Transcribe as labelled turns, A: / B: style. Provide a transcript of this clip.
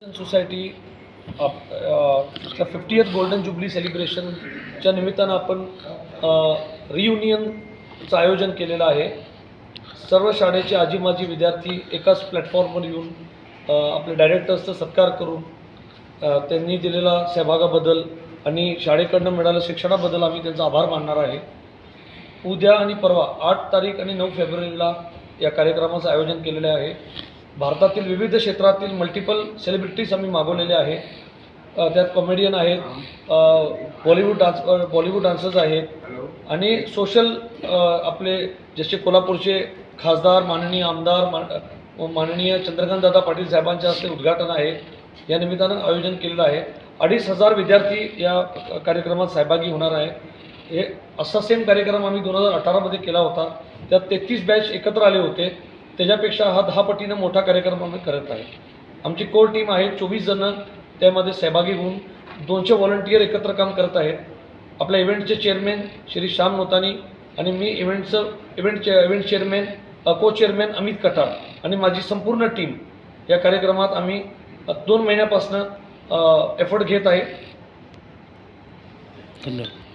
A: Society 50th golden jubilee सेलिब्रेशनच्या निमित्तानं आपण रियुनियनचं आयोजन केलेलं आहे. सर्व शाळेचे आजी माजी विद्यार्थी एकाच प्लॅटफॉर्मवर येऊन आपले डायरेक्टर्सचा सत्कार करून त्यांनी दिलेला सहभागाबद्दल आणि शाळेकडनं मिळालेल्या शिक्षणाबद्दल आम्ही त्यांचा आभार मानणार आहे. उद्या आणि परवा 8 तारीख आणि 9 फेब्रुवारीला या कार्यक्रमाचं आयोजन केलेलं आहे. भारतातील विविध क्षेत्रातील मल्टिपल सेलिब्रिटीज आम्ही मागवलेले आहे. त्यात कॉमेडियन आहेत, बॉलिवूड डान्सर्स आहेत आणि सोशल आपले जसे कोल्हापूरचे खासदार माननीय आमदार माननीय चंद्रकांतदादा पाटील साहेबांच्या हस्ते उद्घाटन आहे. या निमित्तानं आयोजन केलेलं आहे. 2,500 विद्यार्थी या कार्यक्रमात सहभागी होणार आहे. हे असा सेम कार्यक्रम आम्ही 2018मध्ये केला होता. त्यात 33 बॅच एकत्र आले होते. त्याच्यापेक्षा हा 10 पटीनं मोठा कार्यक्रम आम्ही करत आहे. आमची कोर टीम आहे, 24 जणं त्यामध्ये सहभागी होऊन 200 व्हॉलंटियर एकत्र काम करत आहेत. आपल्या इव्हेंटचे चेअरमॅन श्री श्याम नोतानी आणि मी इव्हेंट चेअरमॅन को चेअरमॅन अमित कटार आणि माझी संपूर्ण टीम या कार्यक्रमात आम्ही 2 महिन्यापासून एफर्ट घेत आहे.
B: धन्यवाद.